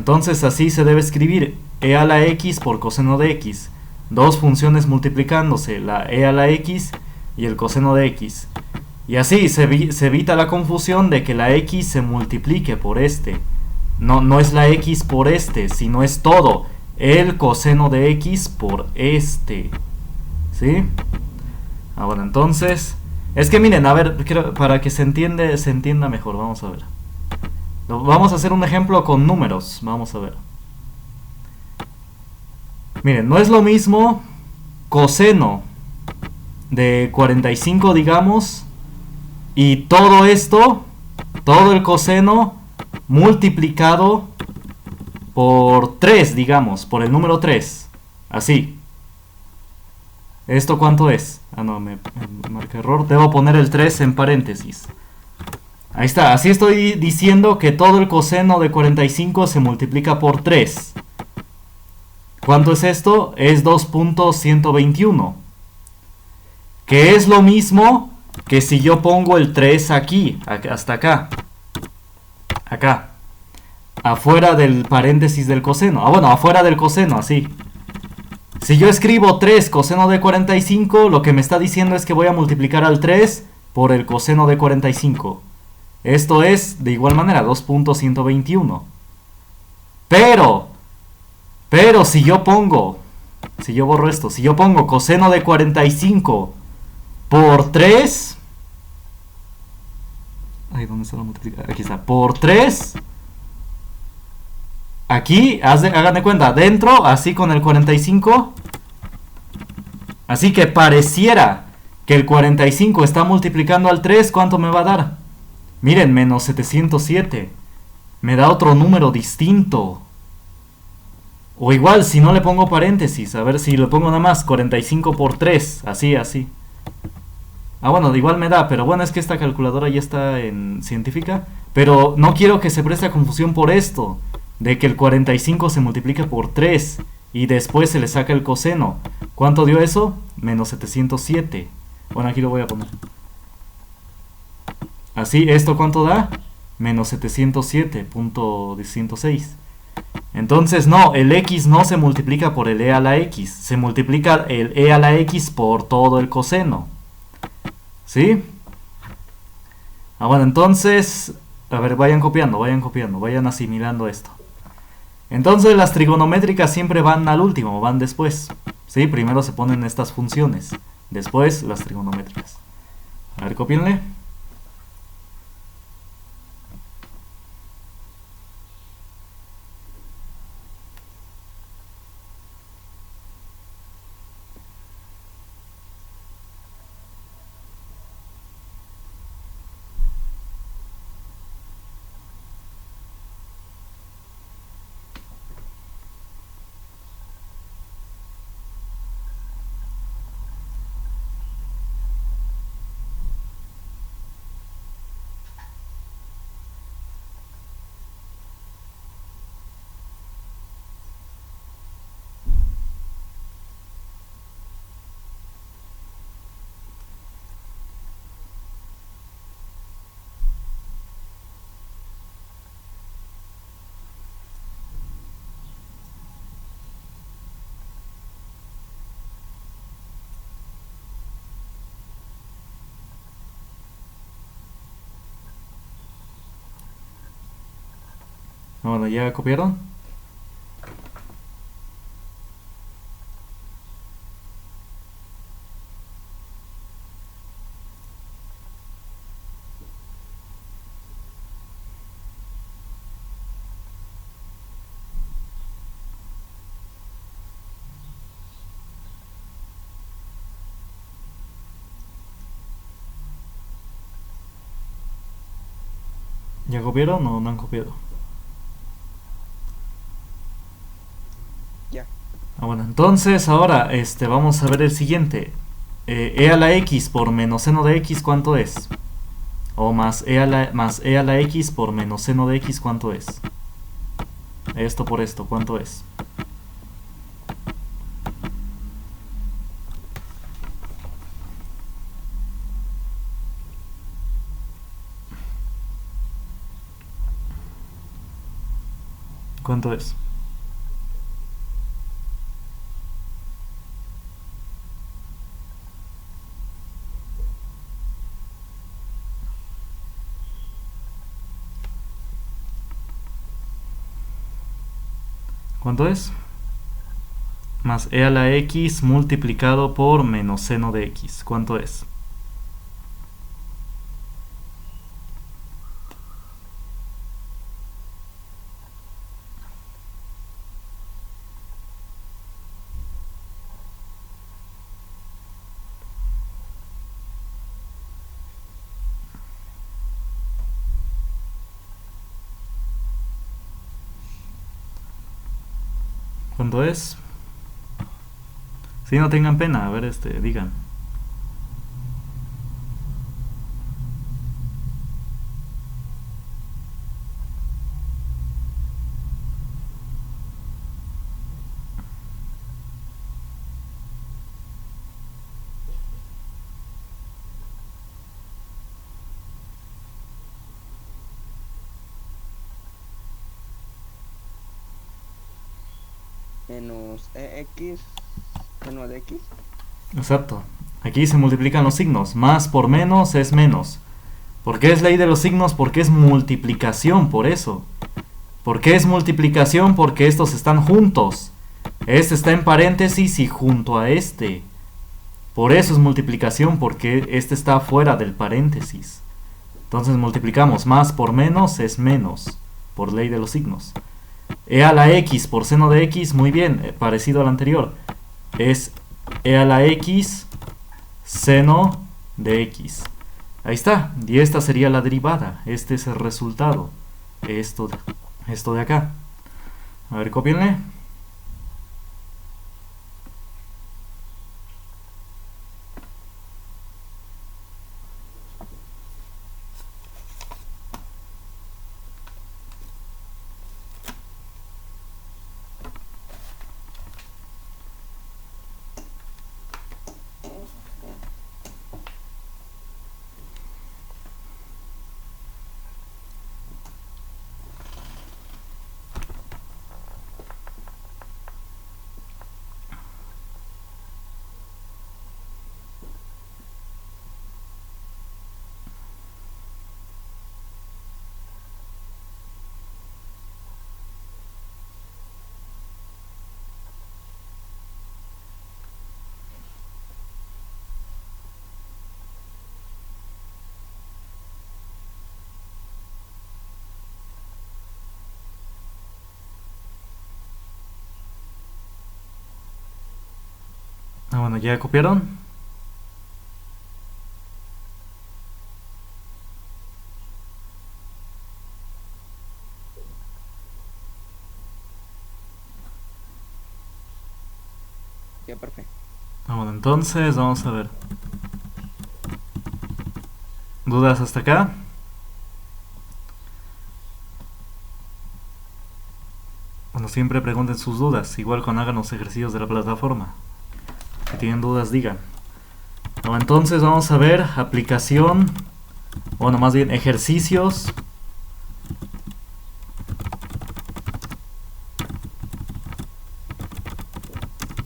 Entonces así se debe escribir e a la x por coseno de x. Dos funciones multiplicándose, la e a la x y el coseno de x. Y así se evita la confusión de que la x se multiplique por este. No es la x por este, sino es todo el coseno de x por este. ¿Sí? Bueno, entonces... Es que miren, a ver, para que se entienda mejor, vamos a ver. Vamos a hacer un ejemplo con números, vamos a ver. Miren, no es lo mismo coseno de 45, digamos, y todo esto, todo el coseno multiplicado por 3, digamos, por el número 3. Así. ¿Esto cuánto es? Ah, no, me marca error. Debo poner el 3 en paréntesis. Ahí está. Así estoy diciendo que todo el coseno de 45 se multiplica por 3. ¿Cuánto es esto? Es 2.121. Que es lo mismo que si yo pongo el 3 aquí, hasta acá. Acá. Afuera del paréntesis del coseno. Bueno, afuera del coseno, así. Si yo escribo 3 coseno de 45, lo que me está diciendo es que voy a multiplicar al 3 por el coseno de 45. Esto es, de igual manera, 2.121. Pero si yo borro esto, si yo pongo coseno de 45 por 3... Ay, ¿dónde está la multiplicación? Aquí está, por 3... Aquí, hagan de cuenta, dentro, así con el 45. Así que pareciera que el 45 está multiplicando al 3. ¿Cuánto me va a dar? Miren, menos 707. Me da otro número distinto. O igual, si no le pongo paréntesis. A ver si le pongo nada más 45 por 3. Así. Bueno, igual me da. Pero bueno, es que esta calculadora ya está en científica. Pero no quiero que se preste a confusión por esto. De que el 45 se multiplique por 3 y después se le saca el coseno. ¿Cuánto dio eso? Menos 707. Bueno, aquí lo voy a poner. Así, ¿esto cuánto da? Menos 707.106. Entonces, no, el x no se multiplica por el e a la x. Se multiplica el e a la x por todo el coseno. ¿Sí? Bueno, entonces... A ver, vayan copiando, vayan asimilando esto. Entonces las trigonométricas siempre van al último, van después. ¿Sí? Primero se ponen estas funciones, después las trigonométricas. A ver, copienle. Bueno, ¿ya copiaron? ¿Ya copiaron o no han copiado? Ya. Bueno, entonces ahora vamos a ver el siguiente. E a la x por menos seno de x, ¿cuánto es? O más e a la x por menos seno de x, ¿cuánto es? Esto por esto, ¿cuánto es? ¿Cuánto es? ¿Cuánto es? Más e a la x multiplicado por menos seno de x. ¿Cuánto es? ¿Cuánto es? Si no tengan pena, a ver, digan. Menos EX seno de X. Exacto. Aquí se multiplican los signos. Más por menos es menos. ¿Por qué es ley de los signos? Porque es multiplicación, por eso. ¿Por qué es multiplicación? Porque estos están juntos. Este está en paréntesis y junto a este. Por eso es multiplicación, porque este está fuera del paréntesis. Entonces multiplicamos. Más por menos es menos, por ley de los signos. E a la x por seno de x, muy bien, parecido al anterior. Es e a la x seno de x. Ahí está, y esta sería la derivada. Este es el resultado. Esto de acá. A ver, cópienle. Ah, bueno, ¿ya copiaron? Ya, perfecto. Ah, bueno, entonces vamos a ver. ¿Dudas hasta acá? Bueno, siempre pregunten sus dudas, igual cuando hagan los ejercicios de la plataforma. Si tienen dudas, digan. Bueno, entonces vamos a ver aplicación, bueno, más bien ejercicios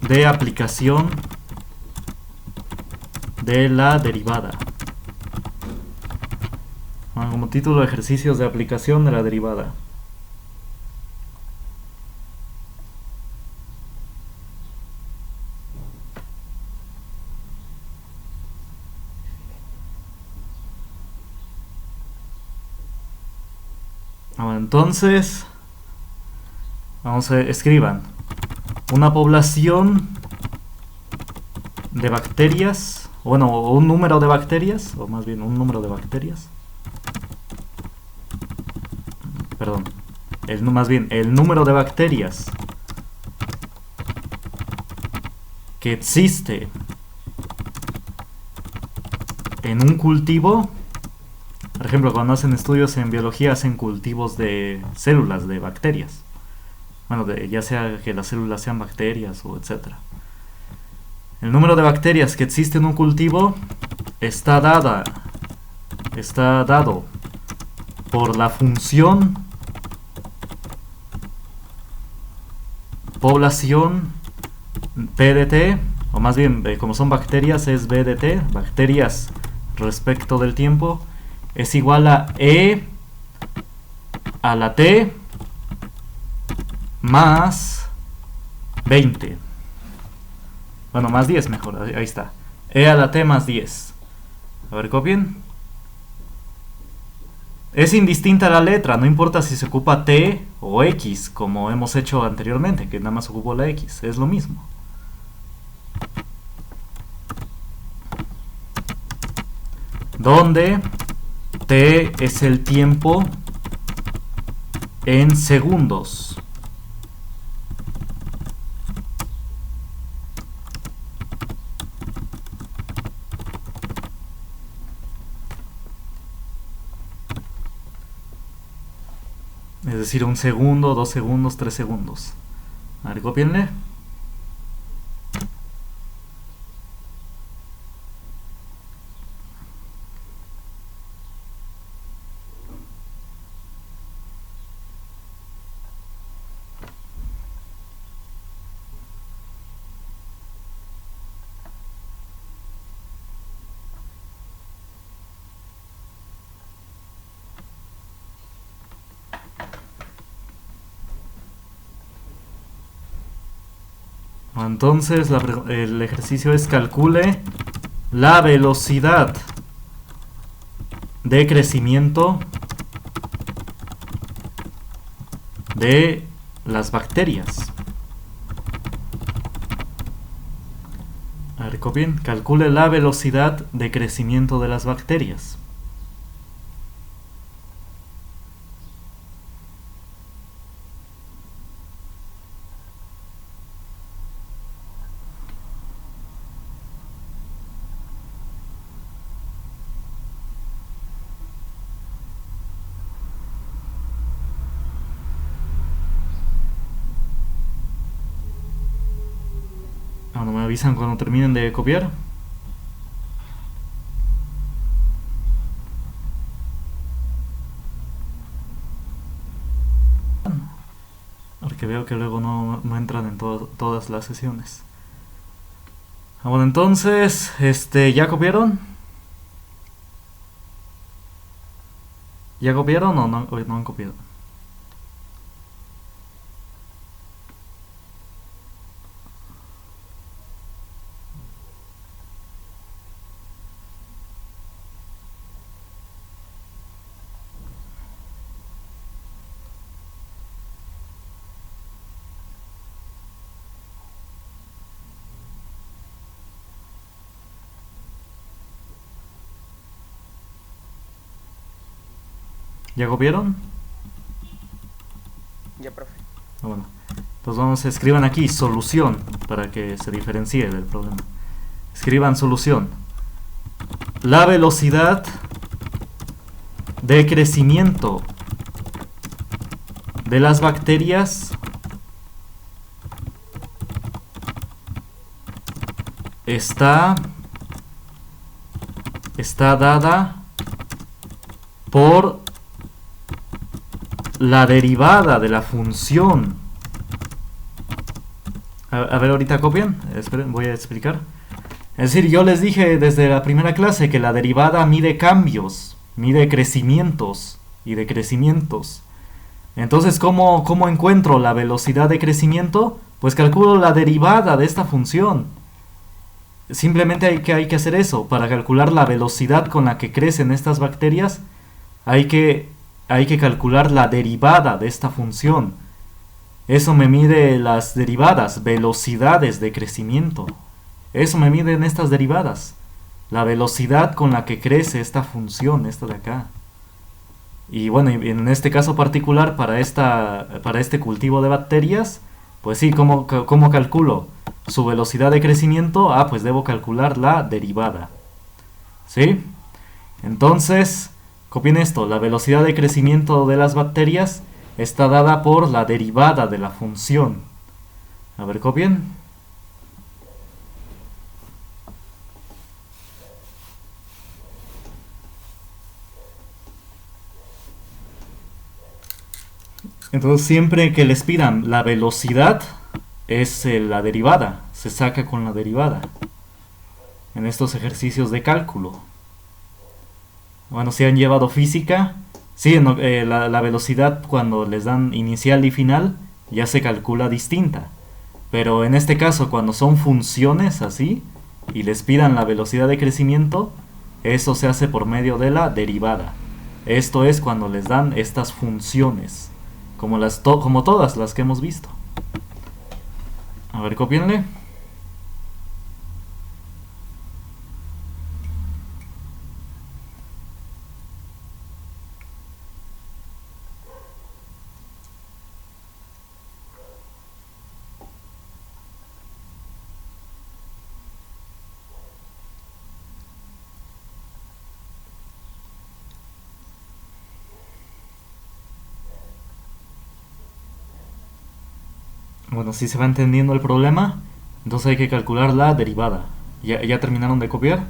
de aplicación de la derivada. Bueno, como título, ejercicios de aplicación de la derivada. Bueno, entonces, vamos a escriban una población de bacterias, bueno, un número de bacterias, o más bien un número de bacterias. Perdón, más bien el número de bacterias que existe en un cultivo. Por ejemplo, cuando hacen estudios en biología hacen cultivos de células, de bacterias. Bueno, ya sea que las células sean bacterias o etcétera. El número de bacterias que existe en un cultivo está dado por la función población P de t, o más bien, como son bacterias, es B de t, bacterias respecto del tiempo, es igual a E a la t más 20. Bueno, más 10 mejor, ahí está. E a la t más 10. A ver, copien. Es indistinta la letra, no importa si se ocupa t o x, como hemos hecho anteriormente, que nada más ocupó la x, es lo mismo. Donde t es el tiempo en segundos. Es decir, 1 segundo, 2 segundos, 3 segundos. A ver, copienle. Entonces el ejercicio es calcule la velocidad de crecimiento de las bacterias. A ver, copien. Calcule la velocidad de crecimiento de las bacterias. No me avisan cuando terminen de copiar. Porque veo que luego no entran en todas las sesiones. Bueno, entonces, ¿ya copiaron? ¿Ya copiaron o no han copiado? ¿Ya copiaron? Ya, profe. Bueno, entonces escriban aquí solución para que se diferencie del problema. Escriban solución. La velocidad de crecimiento de las bacterias está dada por la derivada de la función. A ver, ahorita copian. Esperen, voy a explicar. Es decir, yo les dije desde la primera clase que la derivada mide cambios, mide crecimientos y decrecimientos. Entonces, ¿cómo encuentro la velocidad de crecimiento? Pues calculo la derivada de esta función. Simplemente hay que hacer eso. Para calcular la velocidad con la que crecen estas bacterias, hay que calcular la derivada de esta función. Eso me mide las derivadas, velocidades de crecimiento. Eso me mide en estas derivadas. La velocidad con la que crece esta función, esta de acá. Y bueno, en este caso particular, para este cultivo de bacterias, pues sí, ¿cómo calculo su velocidad de crecimiento? Pues debo calcular la derivada. ¿Sí? Entonces, copien esto, la velocidad de crecimiento de las bacterias está dada por la derivada de la función. A ver, copien. Entonces, siempre que les pidan la velocidad es la derivada, se saca con la derivada en estos ejercicios de cálculo. Bueno, si han llevado física, sí, la velocidad cuando les dan inicial y final ya se calcula distinta. Pero en este caso, cuando son funciones así y les pidan la velocidad de crecimiento, eso se hace por medio de la derivada. Esto es cuando les dan estas funciones, como todas las que hemos visto. A ver, cópienle. Bueno, si se va entendiendo el problema, entonces hay que calcular la derivada. ¿Ya terminaron de copiar?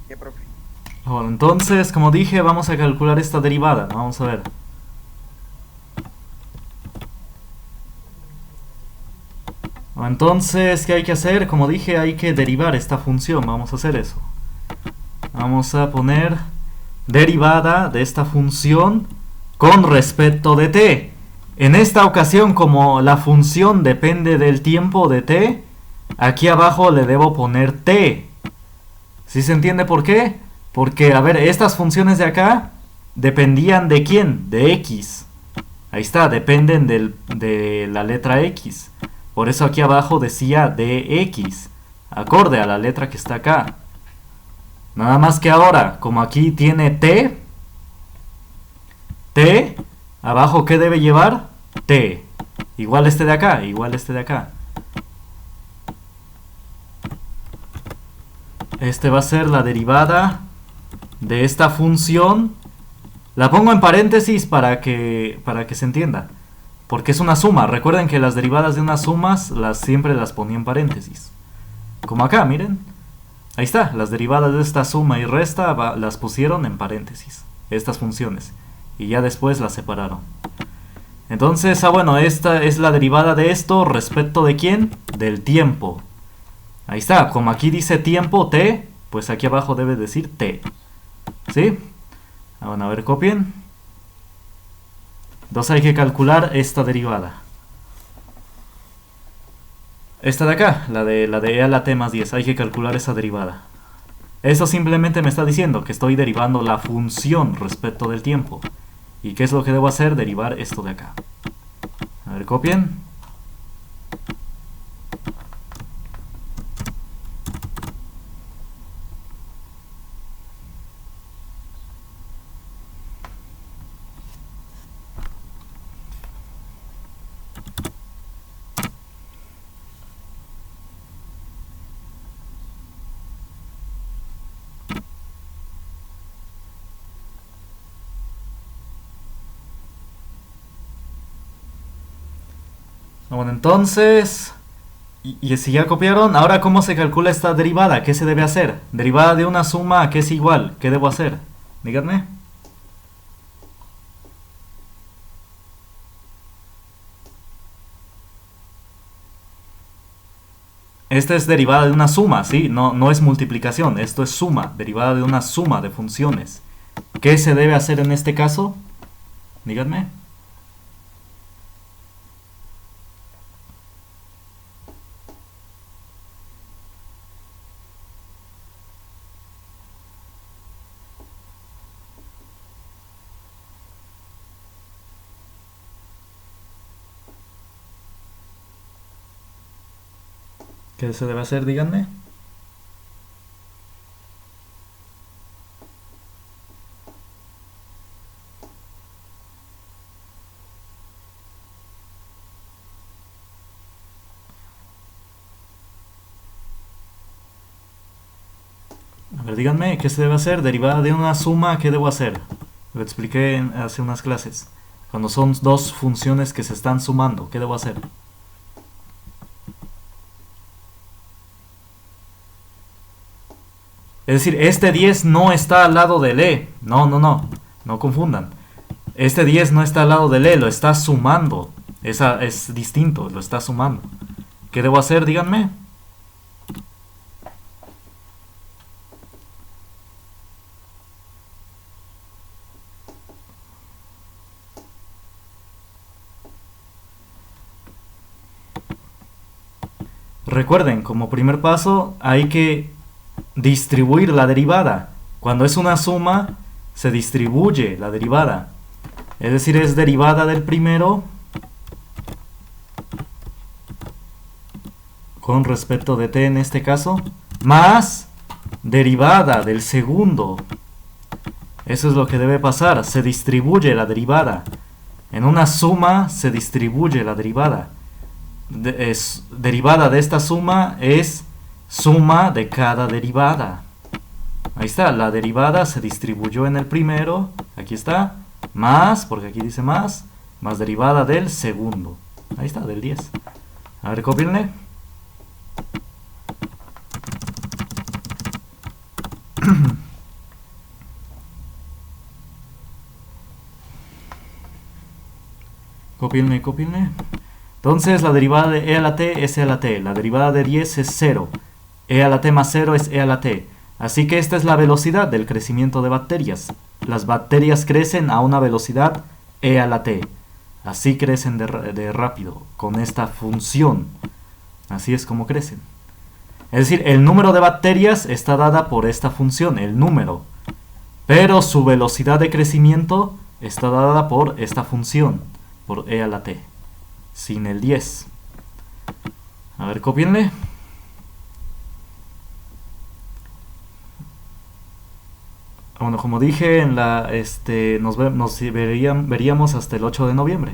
Ya, profe. Bueno, entonces, como dije, vamos a calcular esta derivada. Vamos a ver. Entonces, ¿qué hay que hacer? Como dije, hay que derivar esta función. Vamos a hacer eso. Vamos a poner derivada de esta función con respecto de t. En esta ocasión, como la función depende del tiempo de t, aquí abajo le debo poner t. ¿Sí se entiende por qué? Porque, a ver, estas funciones de acá dependían de ¿quién? De x. Ahí está, dependen de la letra x. Por eso aquí abajo decía dx, acorde a la letra que está acá. Nada más que ahora, como aquí tiene t, abajo ¿qué debe llevar? T. Igual este de acá, igual este de acá. Este va a ser la derivada de esta función. La pongo en paréntesis para que se entienda. Porque es una suma. Recuerden que las derivadas de unas sumas siempre las ponía en paréntesis. Como acá, miren. Ahí está. Las derivadas de esta suma y resta las pusieron en paréntesis. Estas funciones. Y ya después las separaron. Entonces, bueno, esta es la derivada de esto respecto de ¿quién? Del tiempo. Ahí está. Como aquí dice tiempo, t, pues aquí abajo debe decir t. ¿Sí? Bueno, a ver, copien. Entonces hay que calcular esta derivada. Esta de acá, la de e a la t más 10. Hay que calcular esa derivada. Eso simplemente me está diciendo que estoy derivando la función respecto del tiempo. ¿Y qué es lo que debo hacer? Derivar esto de acá. A ver, copien. Bueno, entonces, y si ya copiaron, ahora ¿cómo se calcula esta derivada? ¿Qué se debe hacer? Derivada de una suma a que es igual. ¿Qué debo hacer? Díganme. Esta es derivada de una suma, ¿sí? No es multiplicación, esto es suma, derivada de una suma de funciones. ¿Qué se debe hacer en este caso? Díganme. ¿Qué se debe hacer? Díganme. A ver, díganme, ¿qué se debe hacer? Derivada de una suma, ¿qué debo hacer? Lo expliqué hace unas clases. Cuando son dos funciones que se están sumando, ¿qué debo hacer? Es decir, este 10 no está al lado del E. No confundan. Este 10 no está al lado del E, lo está sumando. Esa es distinto, lo está sumando. ¿Qué debo hacer? Díganme. Recuerden, como primer paso hay que distribuir la derivada. Cuando es una suma, se distribuye la derivada. Es decir, es derivada del primero con respecto de t en este caso, más derivada del segundo. Eso es lo que debe pasar, se distribuye la derivada. En una suma se distribuye la derivada. Derivada de esta suma es suma de cada derivada. Ahí está, la derivada se distribuyó en el primero, aquí está, más, porque aquí dice más derivada del segundo. Ahí está, del 10. A ver, cópienle. Cópienle. Entonces la derivada de e a la t es e a la t. La derivada de 10 es 0. E a la t más 0 es e a la t. Así que esta es la velocidad del crecimiento de bacterias. Las bacterias crecen a una velocidad e a la t. Así crecen de rápido, con esta función. Así es como crecen. Es decir, el número de bacterias está dada por esta función, el número. Pero su velocidad de crecimiento está dada por esta función, por e a la t. Sin el 10. A ver, cópienle. Bueno, como dije, en la, nos veríamos hasta el 8 de noviembre.